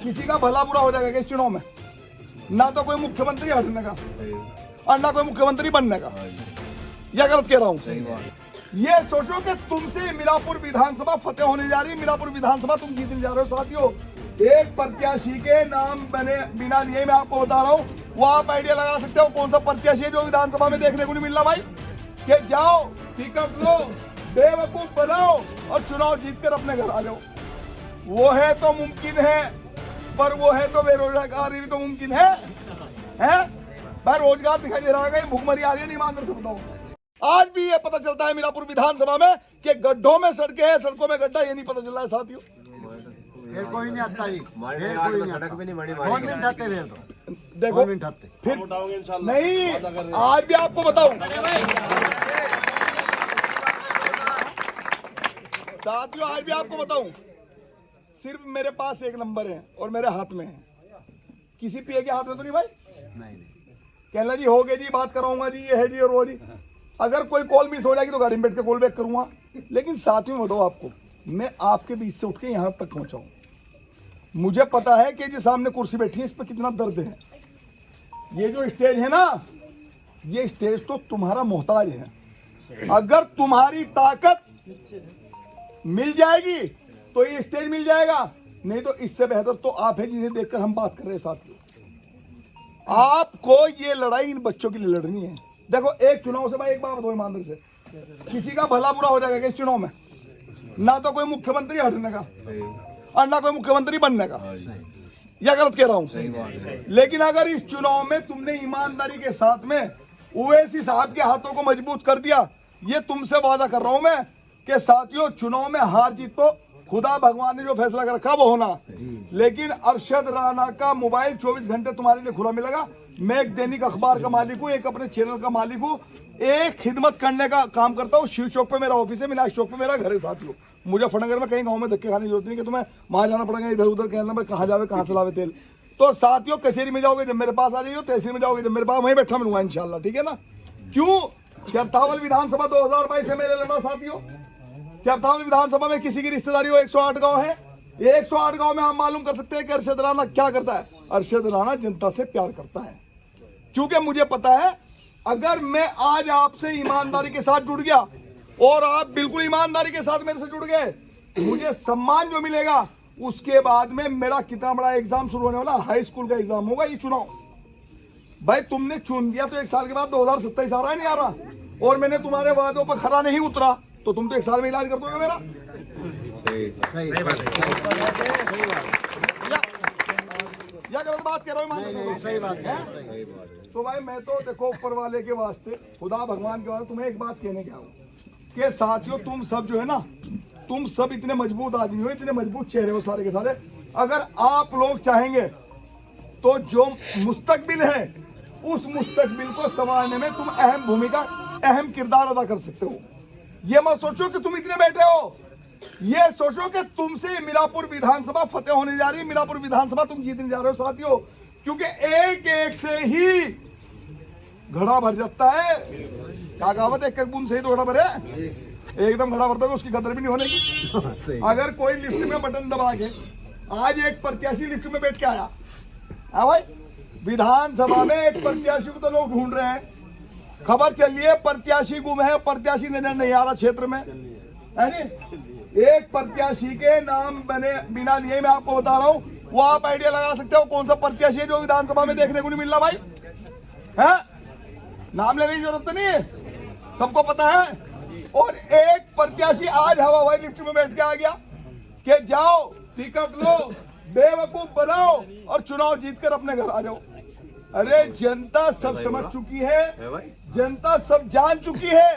किसी का भला बुरा हो जाएगा इस चुनाव में। ना तो कोई मुख्यमंत्री हटने का और ना कोई मुख्यमंत्री बनने का। या गलत कह रहा हूँ? ये सोचो कि तुमसे मीरापुर विधानसभा फतेह होने जा रही है। मीरापुर विधानसभा तुम जीतने जा रहे हो साथियों। एक प्रत्याशी के नाम बने बिना लिए मैं आपको बता रहा हूँ, वो आप आइडिया लगा सकते हो कौन सा प्रत्याशी है जो विधानसभा में देखने को नहीं मिल रहा भाई। कि जाओ टिकट लो, बेवकूफ बनाओ और चुनाव जीतकर अपने घर आ जाओ। वो है तो मुमकिन है, पर वो है तो बेरोजगारी भी तो मुमकिन है? भाई रोजगार दिखाई दे रहा है, भूखमरी आ रही है, नहीं ईमानदार से बताओ। आज भी ये पता चलता है मीरापुर विधानसभा में कि गड्ढों में सड़कें हैं, सड़कों में गड्ढा, ये नहीं पता चल रहा है साथियों। फिर कोई नहीं आता जी, फिर कोई नहीं सड़क भी नहीं बनी, गवर्नमेंट आते फिर तो देखो फिर नहीं। आज भी आपको बताऊं साथियों, आज भी आपको बताऊं, सिर्फ मेरे पास एक नंबर है और मेरे हाथ में है, किसी पीए के हाथ में तो नहीं भाई। नहीं कहना जी हो गए जी, बात कराऊंगा जी, ये है जी और वो जी। अगर कोई कॉल मिस हो जाएगी तो गाड़ी में बैठ के कॉल बैक करूंगा। लेकिन साथियों बताओ आपको, मैं आपके बीच से उठ के यहाँ तक पहुंचा हूं। मुझे पता है कि जो सामने कुर्सी बैठी है इस पर कितना दर्द है। ये जो स्टेज है ना, ये स्टेज तो तुम्हारा मोहताज है। अगर तुम्हारी ताकत मिल जाएगी तो ये स्टेज मिल जाएगा, नहीं तो इससे बेहतर तो आप है जिन्हें देखकर हम बात कर रहे हैं साथियों। आपको ये लड़ाई इन बच्चों के लिए लड़नी है। देखो एक चुनाव से भाई एक बात बताओ ईमानदारी से, किसी का भला बुरा हो जाएगा इस चुनाव में। ना तो कोई मुख्यमंत्री हटने का और ना कोई मुख्यमंत्री बनने का। या गलत कह रहा हूं? लेकिन अगर इस चुनाव में तुमने ईमानदारी के साथ में ओवैसी साहब के हाथों को मजबूत कर दिया, ये तुमसे वादा कर रहा हूं मैं कि साथियों चुनाव में हार जीत तो खुदा भगवान ने जो फैसला कर रखा वो होना, लेकिन अरशद राणा का मोबाइल 24 घंटे तुम्हारे लिए खुला मिलेगा। मैं एक दैनिक अखबार का मालिक हूँ, एक अपने चैनल का मालिक हूँ, एक खिदमत करने का काम करता हूँ। शिव चौक पे मेरा ऑफिस है, मिनाज चौक पे मेरा घर है साथियों। मुजफ्फरनगर में कहीं गांव में धक्के खाने की जरूरत नहीं कि तुम्हें वहां जाना पड़ेगा, इधर उधर कहना मैं कहाँ जावे कहाँ से लावे तेल। तो साथियों कचहरी में जाओगे जब मेरे पास आ जाइए, तहसील में जाओगे जब मेरे पास, वहीं बैठा मिलूंगा इंशाल्लाह, ठीक है ना? क्यों? चरथावल विधानसभा 2022 से मेरे लड़ा साथियों। चरथावल विधानसभा में किसी की रिश्तेदारी हो 108 गांव है। 108 गांव में आप मालूम कर सकते हैं कि अरशद राणा क्या करता है। अरशद राणा जनता से प्यार करता है, क्योंकि मुझे पता है अगर मैं आज आपसे ईमानदारी के साथ जुड़ गया और आप बिल्कुल ईमानदारी के साथ मेरे से जुड़ गए, मुझे सम्मान जो मिलेगा उसके बाद में मेरा कितना बड़ा एग्जाम शुरू होने वाला, हाई स्कूल का एग्जाम होगा ये चुनाव। भाई तुमने चुन दिया तो एक साल के बाद 2027 आ रहा है, नहीं आ रहा, और मैंने तुम्हारे वादों पर खरा नहीं उतरा तो तुम तो एक साल में इलाज कर दोगे मेरा। या गलत बात कह रहा हूँ? सही बात है। तो भाई मैं तो देखो ऊपर वाले के वास्ते, खुदा भगवान के वास्ते तुम्हें एक बात कहने क्या हूँ कि साथियों तुम सब जो है ना, तुम सब इतने मजबूत आदमी हो, इतने मजबूत चेहरे हो सारे के सारे। अगर आप लोग चाहेंगे तो जो मुस्तकबिल है उस मुस्तकबिल को संभालने में तुम अहम भूमिका, अहम किरदार अदा कर सकते हो। ये मत सोचो कि तुम इतने बैठे हो, ये सोचो कि तुमसे मीरापुर विधानसभा फतेह होने जा रही है। मीरापुर विधानसभा तुम जीतने जा रहे हो साथियों, क्योंकि एक एक से ही घड़ा भर जाता है। क्या कहावत, एक एक बूंद से ही तो घड़ा भरे, एकदम घड़ा भरता है उसकी कदर भी नहीं होने की। अगर कोई लिफ्ट में बटन दबा के, आज एक प्रत्याशी लिफ्ट में बैठ के आया, हाँ भाई विधानसभा में एक प्रत्याशी को तो लोग ढूंढ रहे हैं, खबर चल रही है प्रत्याशी गुम है, प्रत्याशी नजर नहीं आ रहा क्षेत्र में, है नी? एक प्रत्याशी के नाम बने बिना लिए मैं आपको बता रहा हूं, वो आप आइडिया लगा सकते हो कौन सा प्रत्याशी है जो विधानसभा में देखने को नहीं मिल रहा भाई। है नाम लेने की जरूरत नहीं है, सबको पता है। और एक प्रत्याशी आज हवा हवाई लिफ्ट में बैठ के आ गया कि जाओ टिकट लो, बेवकूफ बनाओ और चुनाव जीतकर अपने घर आ जाओ। अरे जनता सब समझ चुकी है, जनता सब जान चुकी है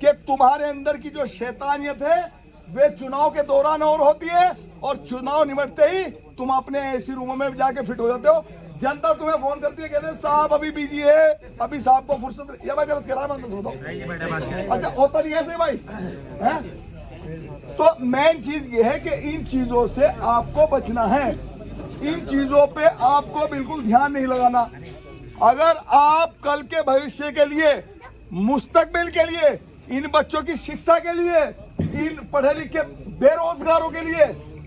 कि तुम्हारे अंदर की जो शैतानियत है वे चुनाव के दौरान और होती है, और चुनाव निमटते ही तुम अपने एसी रूमों में जाके फिट हो जाते हो। जनता तुम्हें फोन करती है, कहते हैं साहब अभी बिजी है, अभी साहब को फुर्सत। ये मैं गलत कह रहा हूं? अच्छा होता नहीं ऐसे भाई है? तो मेन चीज ये है कि इन चीजों से आपको बचना है, इन चीजों पे आपको बिल्कुल ध्यान नहीं लगाना। अगर आप कल के भविष्य के लिए, मुस्तकबिल के लिए, इन बच्चों की शिक्षा के लिए, इन पढ़े लिखे बेरोजगारों के लिए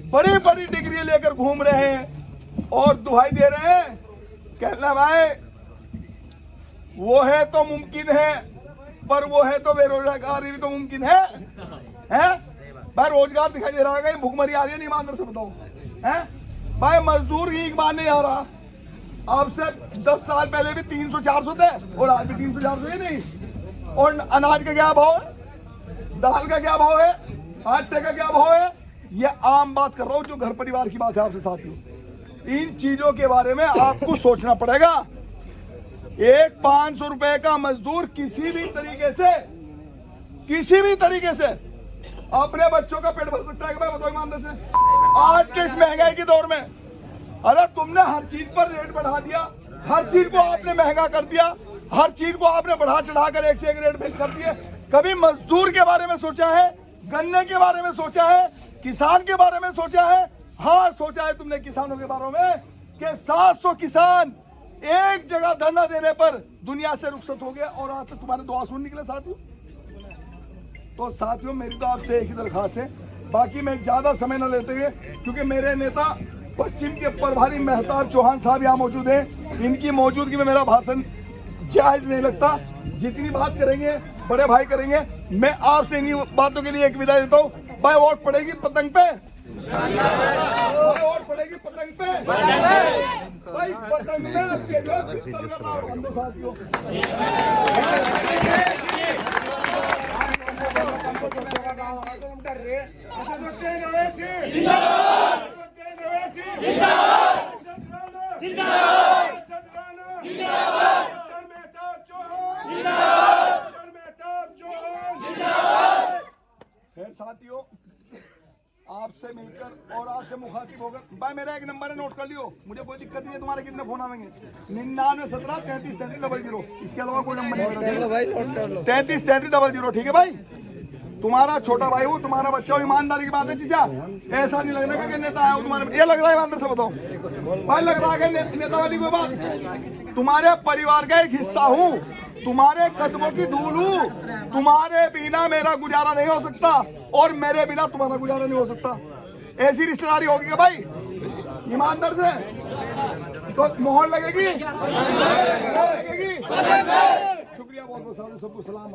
बड़ी बड़ी डिग्री लेकर घूम रहे हैं, और दुहाई दे रहे हैं, कहना भाई वो है तो मुमकिन है, पर वो है तो बेरोजगारी भी तो मुमकिन है? भाई रोजगार दिखाई दे रहा है, भूखमरी आ रही है, नहीं ईमानदार से बताओ है भाई? मजदूर की एक बार नहीं आ रहा, अब से 10 साल पहले भी 300-400 थे और आज भी 300-400 ही नहीं। और अनाज का क्या भाव है, दाल का क्या भाव है, आटे का क्या भाव है? ये आम बात कर रहा हूं, जो घर परिवार की बात है आपसे साथियों। इन चीजों के बारे में आपको सोचना पड़ेगा। एक 500 रुपए का मजदूर किसी भी तरीके से अपने बच्चों का पेट भर सकता है कि भाई बताओ ईमानदार से? आज के इस महंगाई के दौर में, अरे तुमने हर चीज पर रेट बढ़ा दिया, हर चीज को आपने महंगा कर दिया, हर चीज को आपने बढ़ा चढ़ाकर एक से एक रेट फिक्स कर दिए। कभी मजदूर के बारे में सोचा है? गन्ने के बारे में सोचा है? किसान के बारे में सोचा है? हाँ सोचा है तुमने किसानों के बारे में कि 700 किसान एक जगह धरना देने पर दुनिया से रुखसत हो गए और आज तक तुम्हारे दो आंसू निकले साथियों। तो साथियों मेरी तो आपसे एक ही दरखास्त है, बाकी मैं ज्यादा समय न लेते हुए, क्योंकि मेरे नेता पश्चिम के प्रभारी मेहताब चौहान साहब यहाँ मौजूद हैं, इनकी मौजूदगी में मेरा भाषण जायज नहीं लगता। जितनी बात करेंगे बड़े भाई करेंगे। मैं आपसे इन्हीं बातों के लिए एक विदाई देता हूँ। भाई वोट पड़ेगी पतंग पे, भाई वोट पड़ेगी पतंग पे, भाई पतंग पे आपके जो पिस्तौल का नाम बांधो साथियों। साथियों आपसे मिलकर और आपसे मुखातिब होकर, भाई मेरा एक नंबर है, नोट कर लियो, मुझे कोई दिक्कत नहीं है। तुम्हारे कितने फोन आवेंगे? 9917333300, इसके अलावा कोई नंबर नहीं। 333300, ठीक है भाई? तुम्हारा छोटा भाई हूँ, तुम्हारा बच्चा हूँ, ईमानदारी की बात है चीजा। ऐसा नहीं लगने का कि नेता आया हूँ तुम्हारे, ये लग रहा है ईमानदार से बताओ भाई, लग रहा है नेता वाली कोई बात? तुम्हारे परिवार का एक हिस्सा हूँ, तुम्हारे कदमों की धूल हूँ, तुम्हारे बिना मेरा गुजारा नहीं हो सकता और मेरे बिना तुम्हारा गुजारा नहीं हो सकता। ऐसी रिश्तेदारी होगी क्या भाई ईमानदार से? तो मोहर लगेगी, लगेगी। शुक्रिया बहुत बहुत, सबको सलाम।